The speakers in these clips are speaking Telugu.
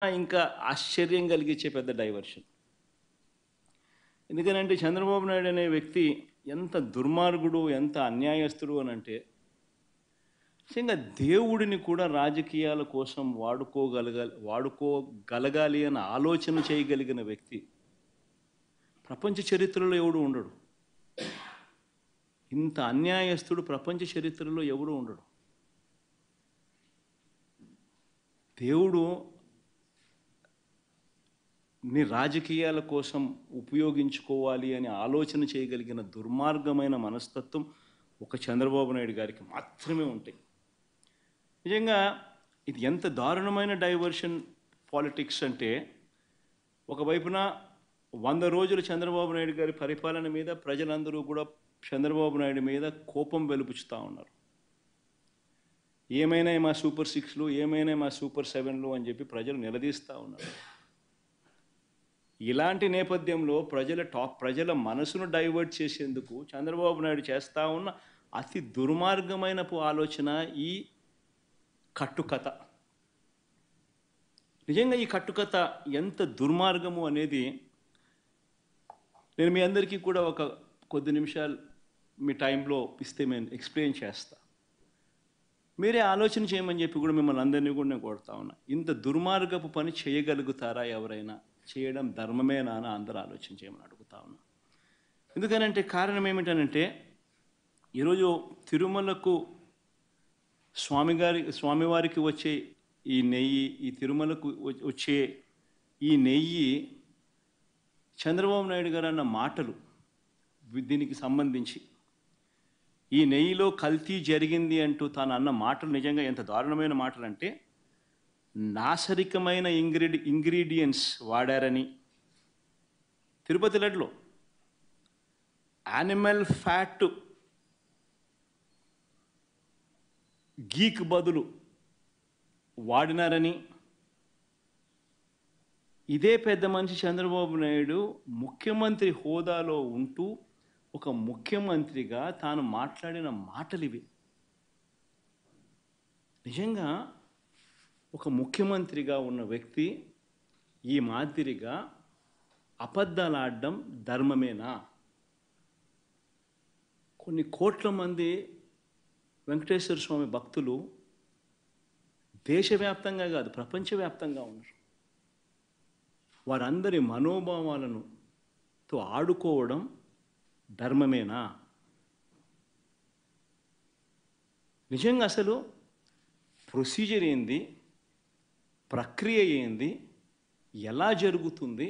ఇంకా ఆశ్చర్యం కలిగించే పెద్ద డైవర్షన్. ఎందుకనంటే చంద్రబాబు నాయుడు అనే వ్యక్తి ఎంత దుర్మార్గుడు, ఎంత అన్యాయస్తుడు అనంటే, నిజంగా దేవుడిని కూడా రాజకీయాల కోసం వాడుకోగలగాలి అని ఆలోచన చేయగలిగిన వ్యక్తి ప్రపంచ చరిత్రలో ఎవడు ఉండడు. ఇంత అన్యాయస్తుడు ప్రపంచ చరిత్రలో ఎవడు ఉండడు. దేవుడు నీ రాజకీయాల కోసం ఉపయోగించుకోవాలి అని ఆలోచన చేయగలిగిన దుర్మార్గమైన మనస్తత్వం ఒక చంద్రబాబు నాయుడు గారికి మాత్రమే ఉంటాయి. నిజంగా ఇది ఎంత దారుణమైన డైవర్షన్ పాలిటిక్స్ అంటే, ఒకవైపున 100 రోజులు చంద్రబాబు నాయుడు గారి పరిపాలన మీద ప్రజలందరూ కూడా చంద్రబాబు నాయుడు మీద కోపం వెలుపుచుతూ ఉన్నారు. ఏమైనా మా సూపర్ 6లు, ఏమైనా మా సూపర్ 7లు అని చెప్పి ప్రజలు నిలదీస్తూ ఉన్నారు. ఇలాంటి నేపథ్యంలో ప్రజల మనసును డైవర్ట్ చేసేందుకు చంద్రబాబు నాయుడు చేస్తూ ఉన్న అతి దుర్మార్గమైన ఆలోచన ఈ కట్టుకథ. నిజంగా ఈ కట్టుకథ ఎంత దుర్మార్గము అనేది నేను మీ అందరికీ కూడా ఒక కొద్ది నిమిషాలు మీ టైంలో ఇస్తే నేను ఎక్స్ప్లెయిన్ చేస్తా. మీరే ఆలోచన చేయమని చెప్పి కూడా మిమ్మల్ని అందరినీ కూడా నేను కొడతా ఉన్నా. ఇంత దుర్మార్గపు పని చేయగలుగుతారా ఎవరైనా? చేయడం ధర్మమేనా అని అందరూ ఆలోచన చేయమని అడుగుతా ఉన్నా. ఎందుకనంటే కారణం ఏమిటనంటే, ఈరోజు తిరుమలకు స్వామివారికి వచ్చే ఈ నెయ్యి, ఈ తిరుమలకు వచ్చే ఈ నెయ్యి చంద్రబాబు నాయుడు గారు అన్న మాటలు దీనికి సంబంధించి, ఈ నెయ్యిలో కల్తీ జరిగింది అంటూ తాను అన్న మాటలు నిజంగా ఎంత దారుణమైన మాటలు అంటే, నాశరికమైన ఇంగ్రీడియంట్స్ వాడారని, తిరుపతి లడ్డులో యానిమల్ ఫ్యాట్ గీక్ బదులు వాడినారని, ఇదే పెద్ద మనిషి చంద్రబాబు నాయుడు ముఖ్యమంత్రి హోదాలో ఉంటూ ఒక ముఖ్యమంత్రిగా తాను మాట్లాడిన మాటలు ఇవి. నిజంగా ఒక ముఖ్యమంత్రిగా ఉన్న వ్యక్తి ఈ మాదిరిగా అబద్ధాలు ఆడడం ధర్మమేనా? కొన్ని కోట్ల మంది వెంకటేశ్వర స్వామి భక్తులు దేశవ్యాప్తంగా కాదు ప్రపంచవ్యాప్తంగా ఉన్నారు. వారందరి మనోభావాలను ఆడుకోవడం ధర్మమేనా? నిజంగా అసలు ప్రొసీజర్ ఏంది, ప్రక్రియ ఏంది, ఎలా జరుగుతుంది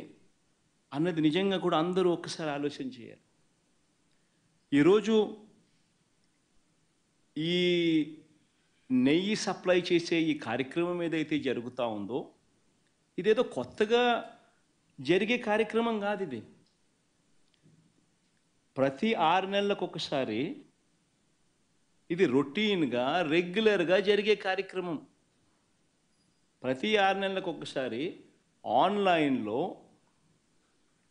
అన్నది నిజంగా కూడా అందరూ ఒక్కసారి ఆలోచన చేయాలి. ఈరోజు ఈ నెయ్యి సప్లై చేసే ఈ కార్యక్రమం ఏదైతే జరుగుతూ ఉందో, ఇదేదో కొత్తగా జరిగే కార్యక్రమం కాదు. ఇది ప్రతి 6 నెలలకు ఒకసారి ఇది రొటీన్గా రెగ్యులర్గా జరిగే కార్యక్రమం. ప్రతి 6 నెలలకు ఒకసారి ఆన్లైన్లో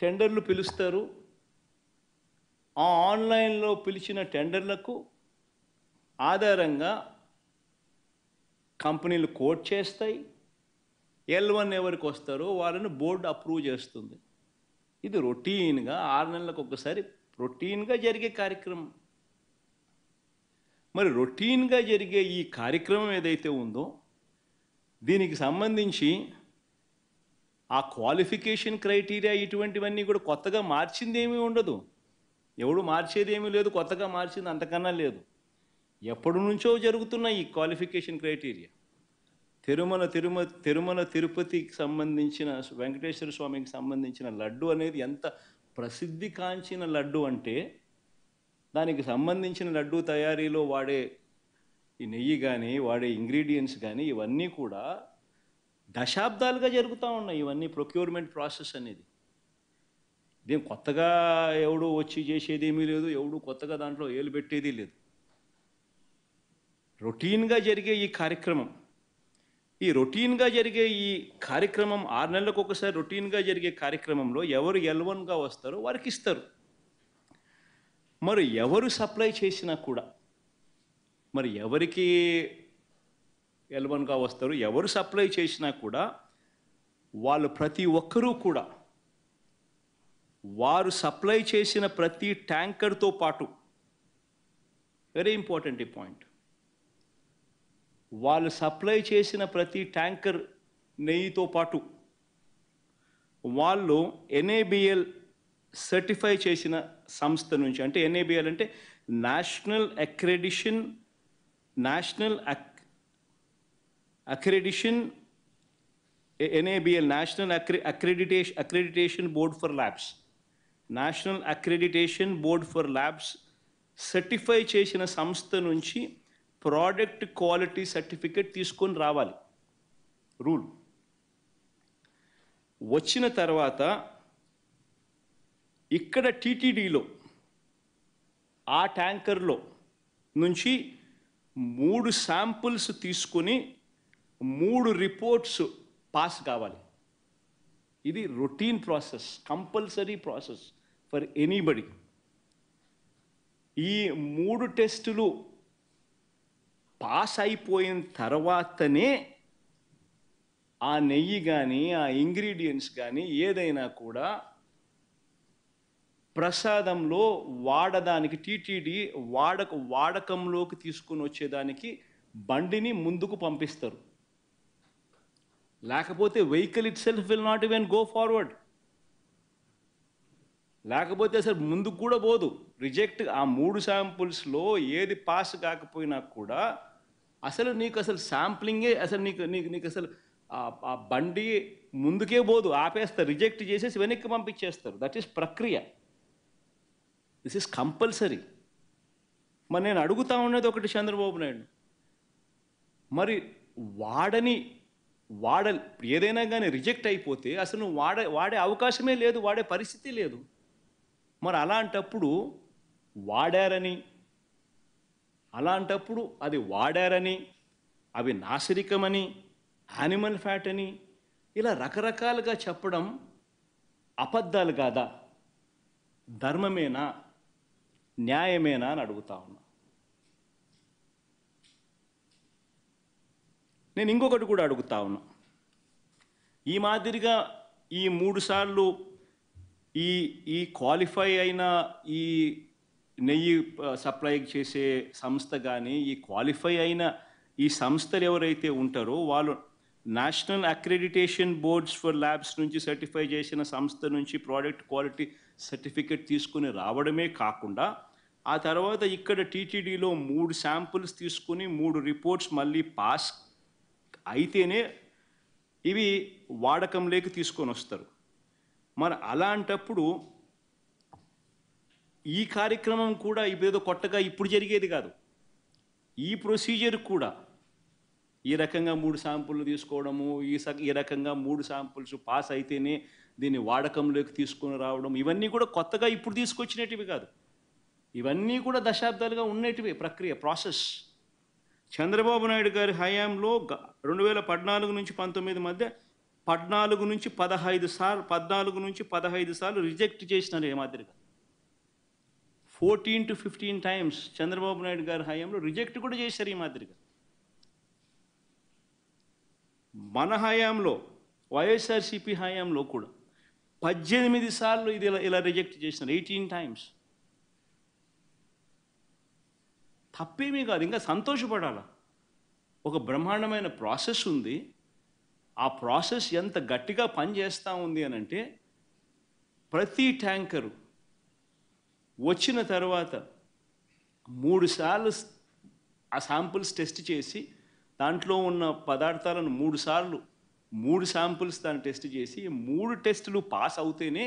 టెండర్లు పిలుస్తారు. ఆ ఆన్లైన్లో పిలిచిన టెండర్లకు ఆధారంగా కంపెనీలు కోట్ చేస్తాయి. L1 ఎవరికి వస్తారో వాళ్ళని బోర్డు అప్రూవ్ చేస్తుంది. ఇది రొటీన్గా 6 నెలలకు ఒకసారి రొటీన్గా జరిగే కార్యక్రమం. మరి రొటీన్గా జరిగే ఈ కార్యక్రమం ఏదైతే ఉందో, దీనికి సంబంధించి ఆ క్వాలిఫికేషన్ క్రైటీరియా ఇటువంటివన్నీ కూడా కొత్తగా మార్చింది ఏమీ ఉండదు. ఎవడు మార్చేది ఏమీ లేదు, కొత్తగా మార్చింది అంతకన్నా లేదు. ఎప్పటి నుంచో జరుగుతున్న ఈ క్వాలిఫికేషన్ క్రైటీరియా తిరుమల తిరుపతికి సంబంధించిన వెంకటేశ్వర స్వామికి సంబంధించిన లడ్డు అనేది ఎంత ప్రసిద్ధి కాంచిన లడ్డు అంటే, దానికి సంబంధించిన లడ్డు తయారీలో వాడే ఈ నెయ్యి కానీ, వాడే ఇంగ్రీడియంట్స్ కానీ ఇవన్నీ కూడా దశాబ్దాలుగా జరుగుతూ ఉన్నాయి. ఇవన్నీ ప్రొక్యూర్మెంట్ ప్రాసెస్ అనేది ఇదేం కొత్తగా ఎవడు వచ్చి చేసేది ఏమీ లేదు, ఎవడు కొత్తగా దాంట్లో ఏలు పెట్టేది లేదు. రొటీన్గా జరిగే ఈ కార్యక్రమం, ఈ రొటీన్గా జరిగే ఈ కార్యక్రమం 6 నెలలకు ఒకసారి రొటీన్గా జరిగే కార్యక్రమంలో ఎవరు L1గా వస్తారో వారికి ఇస్తారు. మరి ఎవరు సప్లై చేసినా కూడా, మరి ఎవరికి L1గా వస్తారు, ఎవరు సప్లై చేసినా కూడా వాళ్ళు ప్రతి ఒక్కరూ కూడా వారు సప్లై చేసిన ప్రతి ట్యాంకర్తో పాటు, వెరీ ఇంపార్టెంట్ ఈ పాయింట్, వాళ్ళు సప్లై చేసిన ప్రతి ట్యాంకర్ నెయ్యితో పాటు వాళ్ళు NABL సర్టిఫై చేసిన సంస్థ నుంచి, అంటే NABL అంటే national accreditation NABL national accreditation board for labs, national accreditation board for labs certify చేసిన సంస్థ నుంచి ప్రోడక్ట్ క్వాలిటీ సర్టిఫికేట్ తీసుకొని రావాలి. రూల్ వచ్చిన తర్వాత ఇక్కడ TTDలో ఆ ట్యాంకర్లో నుంచి 3 శాంపుల్స్ తీసుకొని 3 రిపోర్ట్స్ పాస్ కావాలి. ఇది routine process, compulsory process for anybody. ఈ 3 టెస్టులు పాస్ అయిపోయిన తర్వాతనే ఆ నెయ్యి కానీ ఆ ఇంగ్రీడియంట్స్ కానీ ఏదైనా కూడా ప్రసాదంలో వాడడానికి TTD వాడకంలోకి తీసుకుని వచ్చేదానికి బండిని ముందుకు పంపిస్తారు. లేకపోతే vehicle it self will not even go forward. లేకపోతే అసలు ముందుకు కూడా పోదు. రిజెక్ట్ ఆ 3 శాంపుల్స్లో ఏది పాస్ కాకపోయినా కూడా అసలు నీకు అసలు శాంప్లింగే అసలు నీకు అసలు ఆ బండి ముందుకే పోదు, ఆపేస్తారు, రిజెక్ట్ చేసేసి వెనక్కి పంపించేస్తారు. దట్ ఈస్ ప్రక్రియ. This is compulsory. మరి నేను అడుగుతా ఉన్నది ఒకటి చంద్రబాబు నాయుడు, మరి ఏదైనా కానీ రిజెక్ట్ అయిపోతే అసలు నువ్వు వాడే అవకాశమే లేదు, వాడే పరిస్థితి లేదు. మరి అలాంటప్పుడు అది వాడారని, అవి నాసిరికమని, యానిమల్ ఫ్యాట్ అని ఇలా రకరకాలుగా చెప్పడం అబద్ధాలు కాదా? ధర్మమేనా, న్యాయమేనా అని అడుగుతా ఉన్నా. నేను ఇంకొకటి కూడా అడుగుతా ఉన్నా. ఈ మాదిరిగా ఈ 3 సార్లు ఈ క్వాలిఫై అయిన ఈ నెయ్యి సప్లై చేసే సంస్థ కానీ, ఈ క్వాలిఫై అయిన ఈ సంస్థలు ఎవరైతే ఉంటారో వాళ్ళు national accreditation boards for labs నుంచి సర్టిఫై చేసిన సంస్థ నుంచి ప్రోడక్ట్ క్వాలిటీ సర్టిఫికేట్ తీసుకుని రావడమే కాకుండా ఆ తర్వాత ఇక్కడ TTDలో 3 శాంపుల్స్ తీసుకుని 3 రిపోర్ట్స్ మళ్ళీ పాస్ అయితేనే ఇవి వాడకంలోకి తీసుకొని వస్తారు. మరి అలాంటప్పుడు ఈ కార్యక్రమం కూడా ఇదేదో కొత్తగా ఇప్పుడు జరిగేది కాదు. ఈ ప్రొసీజర్ కూడా ఈ రకంగా 3 శాంపుల్లు తీసుకోవడము, ఈ రకంగా 3 శాంపుల్స్ పాస్ అయితేనే దీన్ని వాడకంలోకి తీసుకొని రావడం, ఇవన్నీ కూడా కొత్తగా ఇప్పుడు తీసుకొచ్చినటివి కాదు. ఇవన్నీ కూడా దశాబ్దాలుగా ఉన్నటివి ప్రక్రియ, ప్రాసెస్. చంద్రబాబు నాయుడు గారి హయాంలో 2014 నుంచి 19 మధ్య 14 నుంచి 15 సార్లు రిజెక్ట్ చేసినారు. ఏ మాదిరిగా 14 to 15 టైమ్స్ చంద్రబాబు నాయుడు గారి హయాంలో రిజెక్ట్ కూడా చేశారు. ఈ మాదిరిగా మన హయాంలో వైఎస్ఆర్సీపీ హయాంలో కూడా 18 సార్లు ఇది ఇలా రిజెక్ట్ చేసినారు, 18 టైమ్స్. తప్పేమీ కాదు, ఇంకా సంతోషపడాలా. ఒక బ్రహ్మాండమైన ప్రాసెస్ ఉంది. ఆ ప్రాసెస్ ఎంత గట్టిగా పనిచేస్తూ ఉంది అని అంటే, ప్రతి ట్యాంకరు వచ్చిన తర్వాత 3 సార్లు ఆ శాంపుల్స్ టెస్ట్ చేసి దాంట్లో ఉన్న పదార్థాలను 3 శాంపుల్స్ దాన్ని టెస్ట్ చేసి 3 టెస్టులు పాస్ అవుతేనే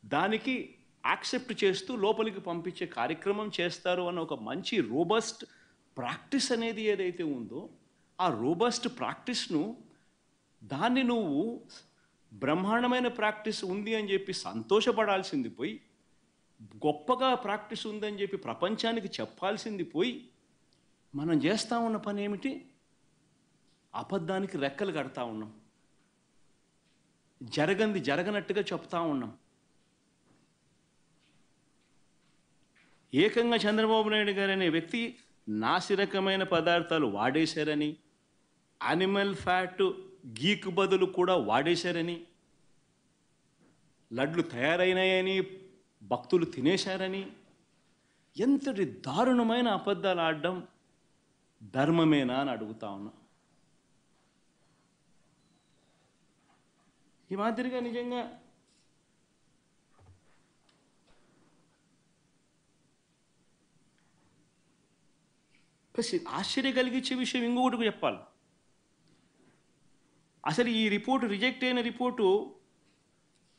దానికి యాక్సెప్ట్ చేస్తూ లోపలికి పంపించే కార్యక్రమం చేస్తారు అన్న ఒక మంచి రోబస్ట్ ప్రాక్టీస్ అనేది ఏదైతే ఉందో, ఆ రోబస్ట్ ప్రాక్టీస్ను దాన్ని నువ్వు బ్రహ్మాండమైన ప్రాక్టీస్ ఉంది అని చెప్పి సంతోషపడాల్సింది పోయి, గొప్పగా ప్రాక్టీస్ ఉందని చెప్పి ప్రపంచానికి చెప్పాల్సింది పోయి, మనం చేస్తూ ఉన్న పని ఏమిటి? అబద్ధానికి రెక్కలు కడతా ఉన్నాం, జరగనట్టుగా చెప్తా ఉన్నాం. ఏకంగా చంద్రబాబు నాయుడు గారు అనే వ్యక్తి నాసిరకమైన పదార్థాలు వాడేశారని, యానిమల్ ఫ్యాట్ గీకు బదులు కూడా వాడేశారని, లడ్లు తయారైనాయని, భక్తులు తినేశారని, ఎంతటి దారుణమైన అబద్ధాలు ఆడడం ధర్మమేనా అని అడుగుతా ఉన్నా. ఈ మాదిరిగా నిజంగా ఆశ్చర్య కలిగించే విషయం ఇంకొకటి చెప్పాలి. అసలు ఈ రిపోర్టు, రిజెక్ట్ అయిన రిపోర్టు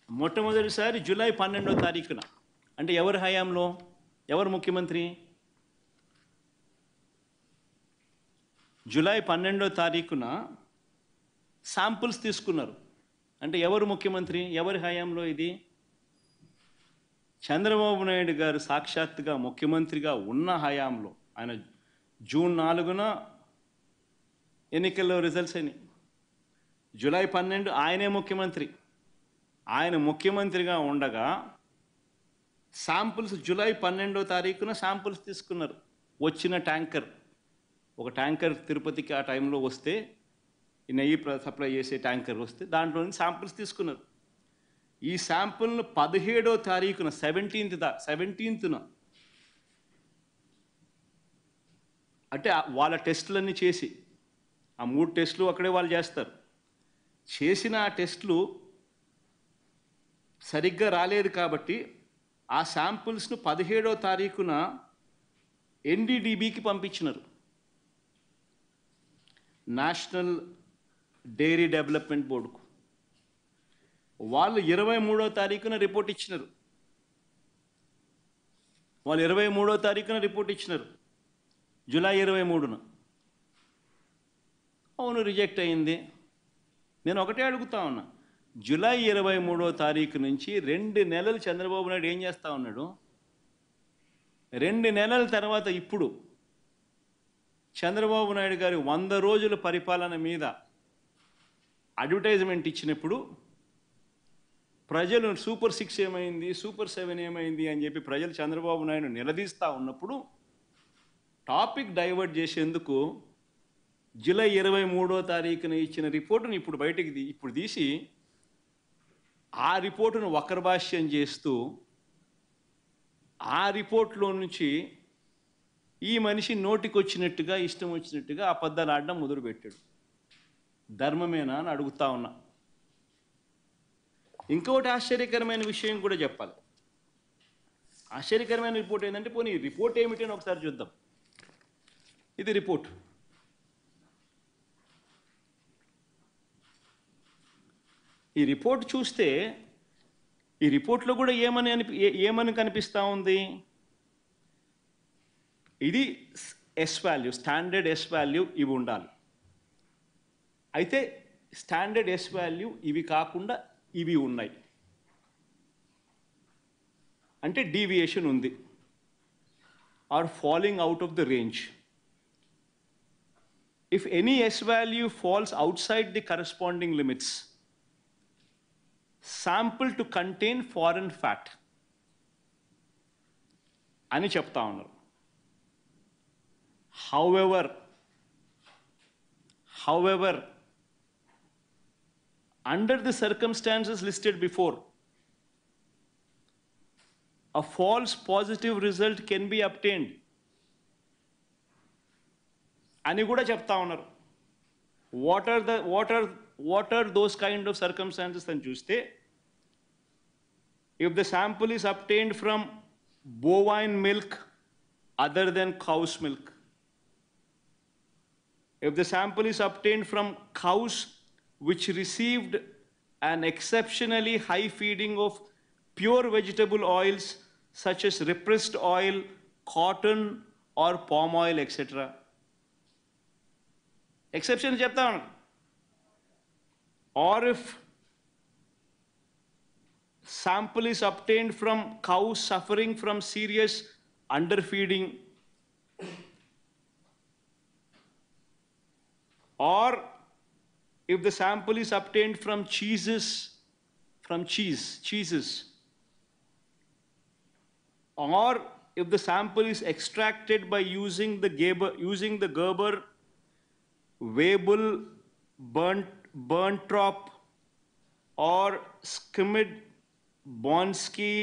మొట్టమొదటిసారి జూలై 12వ తారీఖున, అంటే ఎవరి హయాంలో, ఎవరు ముఖ్యమంత్రి? జూలై 12వ తారీఖున శాంపుల్స్ తీసుకున్నారు. అంటే ఎవరు ముఖ్యమంత్రి, ఎవరి హయాంలో ఇది? చంద్రబాబు నాయుడు గారు సాక్షాత్తుగా ముఖ్యమంత్రిగా ఉన్న హయాంలో. ఆయన జూన్ 4న ఎన్నికల్లో రిజల్ట్స్ అయినాయి. జూలై 12 ఆయనే ముఖ్యమంత్రి. ఆయన ముఖ్యమంత్రిగా ఉండగా శాంపుల్స్ జూలై 12వ తారీఖున శాంపుల్స్ తీసుకున్నారు. వచ్చిన ట్యాంకర్, ఒక ట్యాంకర్ తిరుపతికి ఆ టైంలో వస్తే, ఈ నెయ్యి సప్లై చేసే ట్యాంకర్ వస్తే దాంట్లో నుంచి శాంపుల్స్ తీసుకున్నారు. ఈ శాంపుల్ను 17వ తారీఖున 17న అంటే వాళ్ళ టెస్టులన్నీ చేసి, ఆ 3 టెస్టులు అక్కడే వాళ్ళు చేస్తారు. చేసిన ఆ టెస్టులు సరిగ్గా రాలేదు కాబట్టి ఆ శాంపుల్స్ను 17వ తారీఖున ఎన్డీడీబీకి పంపించినారు, నేషనల్ డైరీ డెవలప్మెంట్ బోర్డుకు. వాళ్ళు 23వ తారీఖున రిపోర్ట్ ఇచ్చినారు. రిపోర్ట్ ఇచ్చినారు జూలై 23న. అవును, రిజెక్ట్ అయింది. నేను ఒకటే అడుగుతా ఉన్నా, జూలై 23వ తారీఖు నుంచి 2 నెలలు చంద్రబాబు నాయుడు ఏం చేస్తూ ఉన్నాడు? 2 నెలల తర్వాత ఇప్పుడు చంద్రబాబు నాయుడు గారి 100 రోజుల పరిపాలన మీద అడ్వర్టైజ్మెంట్ ఇచ్చినప్పుడు ప్రజలు సూపర్ 6 ఏమైంది, సూపర్ 7 ఏమైంది అని చెప్పి ప్రజలు చంద్రబాబు నాయుడు నిలదీస్తూ ఉన్నప్పుడు టాపిక్ డైవర్ట్ చేసేందుకు జూలై 23వ తారీఖున ఇచ్చిన రిపోర్టును ఇప్పుడు తీసి ఆ రిపోర్టును వక్రభాష్యం చేస్తూ ఆ రిపోర్ట్లో నుంచి ఈ మనిషి నోటికొచ్చినట్టుగా, ఇష్టం వచ్చినట్టుగా అబద్ధాలు ఆడడం మొదలుపెట్టాడు. ధర్మమేనా అని అడుగుతా ఉన్నా. ఇంకొకటి ఆశ్చర్యకరమైన విషయం కూడా చెప్పాలి. ఆశ్చర్యకరమైన రిపోర్ట్ ఏంటంటే, పోనీ రిపోర్ట్ ఏమిటి అని ఒకసారి చూద్దాం. ఇది రిపోర్ట్. ఈ రిపోర్ట్ చూస్తే ఈ రిపోర్ట్లో కూడా ఏమని కనిపిస్తూ ఉంది? ఇది S value, standard S value ఇవి ఉండాలి. అయితే స్టాండర్డ్ ఎస్ వాల్యూ ఇవి కాకుండా ఇవి ఉన్నాయి, అంటే డీవియేషన్ ఉంది, are falling out of the range. If any S value falls outside the corresponding limits, sample to contain foreign fat అని చెప్తా ఉన్నారు. However, under the circumstances listed before, a false positive result can be obtained అని కూడా చెప్తా ఉన్నారు. What are those kind of circumstances అని చూస్తే, if the sample is obtained from bovine milk other than cow's milk, if the sample is obtained from cows which received an exceptionally high feeding of pure vegetable oils such as repressed oil, cotton or palm oil, etc. Exception చెప్తా ఉన్నాను. Or if sample is obtained from cows suffering from serious underfeeding, or if the sample is obtained from cheeses, or if the sample is extracted by using the Gerber Weibull burnt Berntrop or Skimid-Bonsky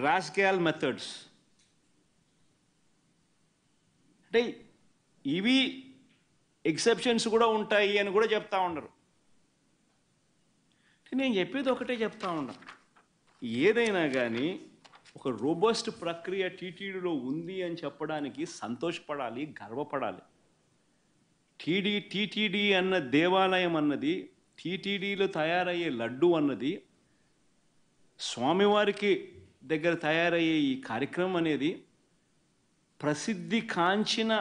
Rasgal methods. అంటే ఇవి ఎక్సెప్షన్స్ కూడా ఉంటాయి అని కూడా చెప్తా ఉండరు. నేను చెప్పేది ఒకటే చెప్తా ఉన్నా, ఏదైనా కానీ ఒక రోబస్ట్ ప్రక్రియ టీటీడీలో ఉంది అని చెప్పడానికి సంతోషపడాలి, గర్వపడాలి. టీటీడీ అన్న దేవాలయం అన్నది, టీటీడీలో తయారయ్యే లడ్డు అన్నది, స్వామివారికి దగ్గర తయారయ్యే ఈ కార్యక్రమం అనేది ప్రసిద్ధి కాంచిన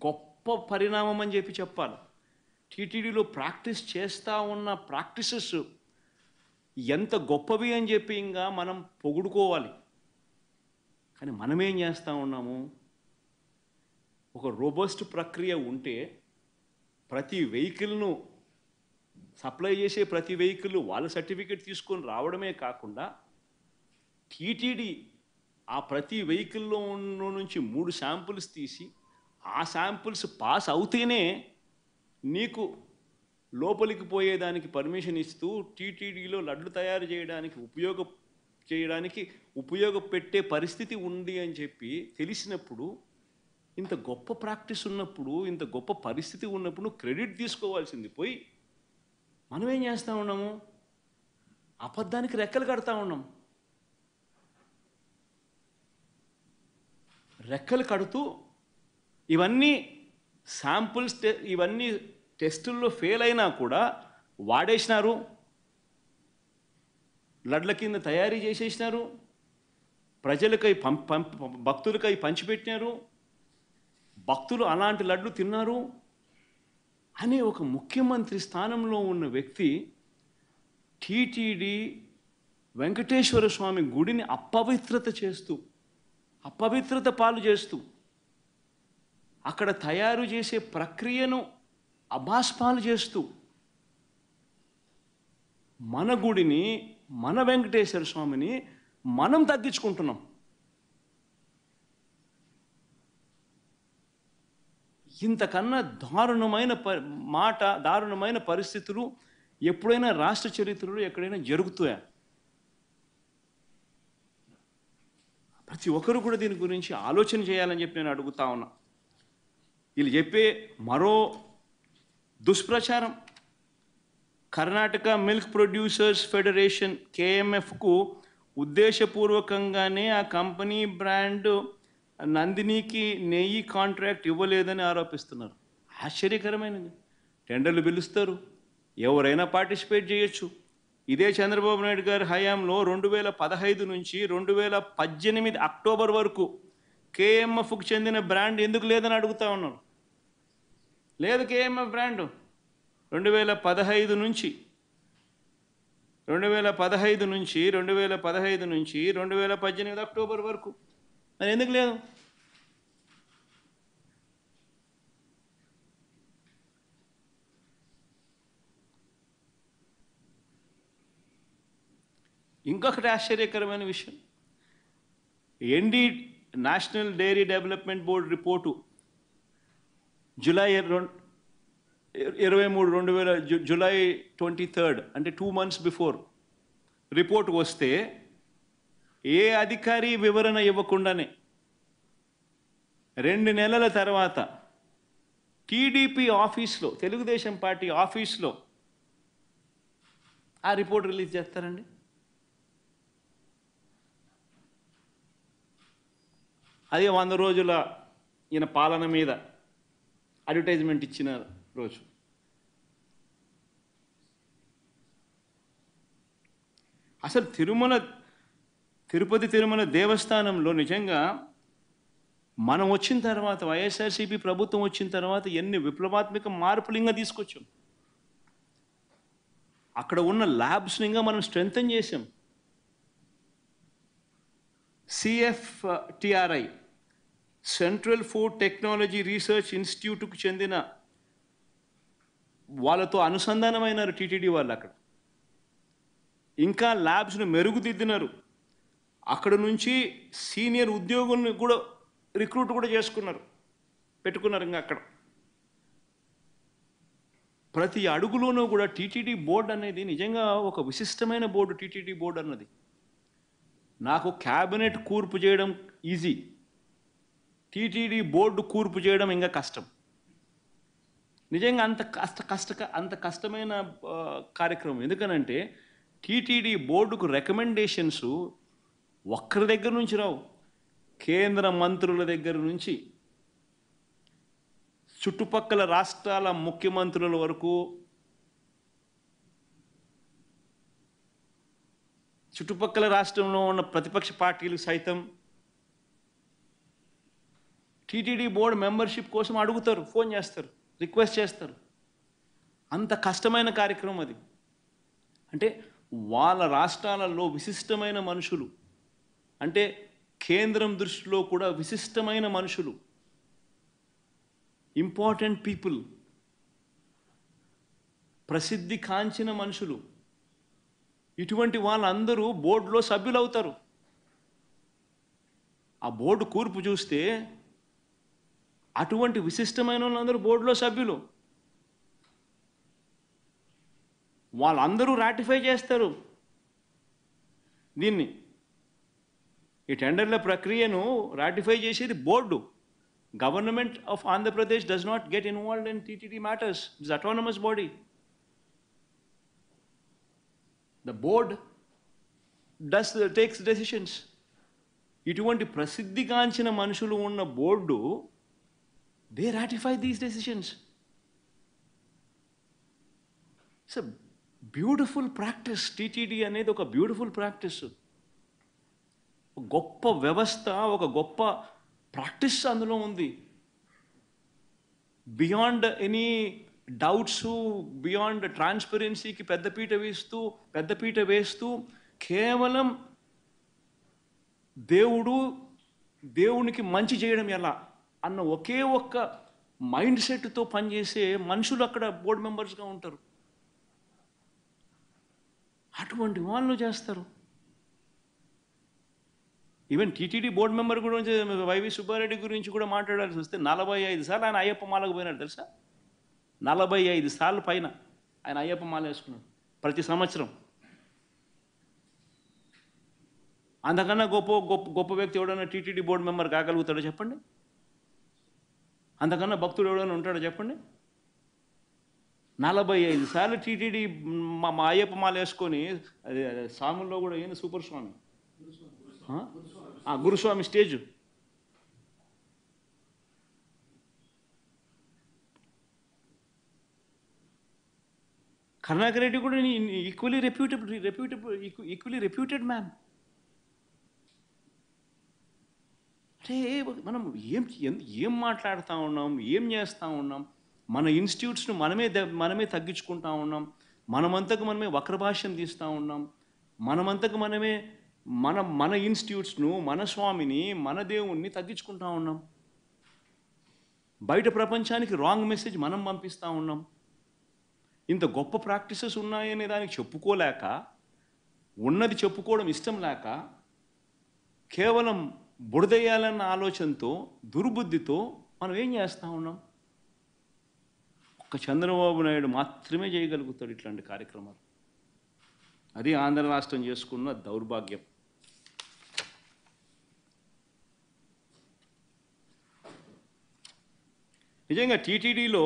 గొప్ప పరిణామం అని చెప్పాలి. టీటీడీలో ప్రాక్టీస్ చేస్తూ ఉన్న ప్రాక్టీసెస్ ఎంత గొప్పవి అని చెప్పి ఇంకా మనం పొగుడుకోవాలి. కానీ మనమేం చేస్తూ ఉన్నాము, ఒక రోబస్ట్ ప్రక్రియ ఉంటే ప్రతి వెహికల్ను సప్లై చేసే ప్రతి వెహికల్ వాళ్ళ సర్టిఫికేట్ తీసుకొని రావడమే కాకుండా టీటీడీ ఆ ప్రతి వెహికల్లో నుంచి 3 శాంపుల్స్ తీసి ఆ శాంపుల్స్ పాస్ అవుతేనే నీకు లోపలికి పోయేదానికి పర్మిషన్ ఇస్తూ టీటీడీలో లడ్లు తయారు చేయడానికి ఉపయోగపెట్టే పరిస్థితి ఉంది అని చెప్పి తెలిసినప్పుడు, ఇంత గొప్ప ప్రాక్టీస్ ఉన్నప్పుడు, ఇంత గొప్ప పరిస్థితి ఉన్నప్పుడు క్రెడిట్ తీసుకోవాల్సింది పోయి మనం ఏం చేస్తూ ఉన్నాము, అబద్ధానికి రెక్కలు కడతా ఉన్నాం. రెక్కలు కడుతూ ఇవన్నీ శాంపుల్స్ ఇవన్నీ టెస్టుల్లో ఫెయిల్ అయినా కూడా వాడేసినారు, లడ్ల కింద తయారీ చేసేసినారు, ప్రజలకై భక్తులకై పంచిపెట్టినారు, భక్తులు అలాంటి లడ్లు తిన్నారు అనే ఒక ముఖ్యమంత్రి స్థానంలో ఉన్న వ్యక్తి టీటీడీ వెంకటేశ్వర స్వామి గుడిని అపవిత్రత పాలు చేస్తూ అక్కడ తయారు చేసే ప్రక్రియను అభాస్పాలు చేస్తూ మన గుడిని, మన వెంకటేశ్వర స్వామిని మనం తగ్గించుకుంటున్నాం. ఇంతకన్నా దారుణమైన పరిస్థితులు ఎప్పుడైనా రాష్ట్ర చరిత్రలో ఎక్కడైనా జరుగుతాయా? ప్రతి ఒక్కరు కూడా దీని గురించి ఆలోచన చేయాలని చెప్పి నేను అడుగుతా ఉన్నా. వీళ్ళు చెప్పే మరో దుష్ప్రచారం, కర్ణాటక మిల్క్ ప్రొడ్యూసర్స్ ఫెడరేషన్ KMFకు ఉద్దేశపూర్వకంగానే ఆ కంపెనీ బ్రాండ్ నందినికి నెయ్యి కాంట్రాక్ట్ ఇవ్వలేదని ఆరోపిస్తున్నారు. ఆశ్చర్యకరమైనది. టెండర్లు పిలుస్తారు, ఎవరైనా పార్టిసిపేట్ చేయొచ్చు. ఇదే చంద్రబాబు నాయుడు గారి హయాంలో 2015 నుంచి 2018 అక్టోబర్ వరకు KMFకు చెందిన బ్రాండ్ ఎందుకు లేదని అడుగుతా ఉన్నాను. లేదు KMF బ్రాండ్ 2015 నుంచి 2018 అక్టోబర్ వరకు మరి ఎందుకు లేదు? ఇంకొకటి ఆశ్చర్యకరమైన విషయం, national dairy development board report July 23 అంటే 2 months బిఫోర్ రిపోర్ట్ వస్తే ఏ అధికారి వివరణ ఇవ్వకుండానే 2 నెలల తర్వాత టీడీపీ ఆఫీస్లో, తెలుగుదేశం పార్టీ ఆఫీస్లో ఆ రిపోర్ట్ రిలీజ్ చేస్తారండి. అదే 100 రోజుల ఈయన పాలన మీద అడ్వర్టైజ్మెంట్ ఇచ్చిన రోజు. అసలు తిరుపతి తిరుమల దేవస్థానంలో నిజంగా మనం వచ్చిన తర్వాత, వైఎస్ఆర్సీపీ ప్రభుత్వం వచ్చిన తర్వాత ఎన్ని విప్లవాత్మక మార్పులు ఇంకా తీసుకొచ్చాం. అక్కడ ఉన్న ల్యాబ్స్ని ఇంకా మనం స్ట్రెంథన్ చేసాం. CFTRI central food technology research ఇన్స్టిట్యూట్కు చెందిన వాళ్ళతో అనుసంధానమైనారు టీటీడీ వాళ్ళు. అక్కడ ఇంకా ల్యాబ్స్ను మెరుగుదిద్దినారు. అక్కడ నుంచి సీనియర్ ఉద్యోగుల్ని కూడా రిక్రూట్ కూడా పెట్టుకున్నారు. ఇంకా అక్కడ ప్రతి అడుగులోనూ కూడా టీటీడీ బోర్డు అనేది నిజంగా ఒక విశిష్టమైన బోర్డు. టీటీడీ బోర్డు అన్నది నాకు క్యాబినెట్ కూర్పు చేయడం ఈజీ, టీటీడీ బోర్డు కూర్పు చేయడం ఇంకా కష్టం. నిజంగా అంత కష్టమైన కార్యక్రమం. ఎందుకనంటే టీటీడీ బోర్డుకు రికమెండేషన్స్ ఒక్కరి దగ్గర నుంచి రావు. కేంద్ర మంత్రుల దగ్గర నుంచి చుట్టుపక్కల రాష్ట్రాల ముఖ్యమంత్రుల వరకు, చుట్టుపక్కల రాష్ట్రంలో ఉన్న ప్రతిపక్ష పార్టీలు సైతం టీటీడీ బోర్డు మెంబర్షిప్ కోసం అడుగుతారు, ఫోన్ చేస్తారు, రిక్వెస్ట్ చేస్తారు. అంత కష్టమైన కార్యక్రమం అది. అంటే వాళ్ళ రాష్ట్రాలలో విశిష్టమైన మనుషులు, అంటే కేంద్రం దృష్టిలో కూడా విశిష్టమైన మనుషులు, ఇంపార్టెంట్ పీపుల్, ప్రసిద్ధి కాంచిన మనుషులు, ఇటువంటి వాళ్ళందరూ బోర్డులో సభ్యులు అవుతారు. ఆ బోర్డు కూర్పు చూస్తే అటువంటి విశిష్టమైన వాళ్ళందరూ బోర్డులో సభ్యులు. వాళ్ళందరూ రాటిఫై చేస్తారు దీన్ని. ఈ టెండర్ల ప్రక్రియను రాటిఫై చేసేది board. Government of Andhra Pradesh does not get involved in TTD matters. It's autonomous body. The board takes decisions. ఇటువంటి ప్రసిద్ధిగాంచిన మనుషులు ఉన్న board, they ratify these decisions. It's a beautiful practice. TTD అనేది ఒక బ్యూటిఫుల్ ప్రాక్టీస్, గొప్ప వ్యవస్థ, ఒక గొప్ప ప్రాక్టీస్ అందులో ఉంది. బియాండ్ ఎనీ డౌట్స్, బియాండ్ ట్రాన్స్పరెన్సీకి పెద్దపీట వేస్తూ కేవలం దేవునికి మంచి చేయడం ఎలా అన్న ఒకే ఒక్క మైండ్ సెట్తో పనిచేసే మనుషులు అక్కడ బోర్డు మెంబర్స్గా ఉంటారు. అటువంటి వాళ్ళు చేస్తారు. ఈవెన్ టీటీడీ బోర్డు మెంబర్ గురించి వైవి సుబ్బారెడ్డి గురించి కూడా మాట్లాడాల్సి వస్తే 45 సార్లు ఆయన అయ్యప్ప మాలకు పోయినాడు తెలుసా. 45 సార్లు పైన ఆయన అయ్యప్ప మాల వేసుకున్నాడు ప్రతి సంవత్సరం. అంతకన్నా గొప్ప వ్యక్తి ఎవడన్నా టీటీడీ బోర్డు మెంబర్ కాగలుగుతాడో చెప్పండి? అంతకన్నా భక్తుడు ఎవడన్నా ఉంటాడో చెప్పండి? 45 సార్లు టీటీడీ మా అయ్యప్ప మాల వేసుకొని, అది స్వాముల్లో కూడా ఏంది సూపర్ స్వామి, గురుస్వామి స్టేజ్. కరుణాకర్ రెడ్డి కూడా ఈక్వలీ రెప్యూటెడ్ మ్యాన్. అంటే మనం ఏం మాట్లాడుతూ ఉన్నాం, ఏం చేస్తూ ఉన్నాం? మన ఇన్స్టిట్యూట్స్ను మనమే తగ్గించుకుంటా ఉన్నాం. మనమంతకు మనమే వక్రభాష్యం తీస్తూ ఉన్నాం. మనమంతకు మనమే మన ఇన్స్టిట్యూట్స్ను, మన స్వామిని, మన దేవుణ్ణి తగ్గించుకుంటా ఉన్నాం. బయట ప్రపంచానికి రాంగ్ మెసేజ్ మనం పంపిస్తూ ఉన్నాం. ఇంత గొప్ప ప్రాక్టీసెస్ ఉన్నాయనే దానికి చెప్పుకోలేక, ఉన్నది చెప్పుకోవడం ఇష్టం లేక, కేవలం బురదయ్యాలన్న ఆలోచనతో, దుర్బుద్ధితో మనం ఏం చేస్తూ ఉన్నాం? ఒక్క చంద్రబాబు నాయుడు మాత్రమే చేయగలుగుతాడు ఇట్లాంటి కార్యక్రమాలు. అది ఆంధ్ర రాష్ట్రం చేసుకున్న దౌర్భాగ్యం. నిజంగా టీటీడీలో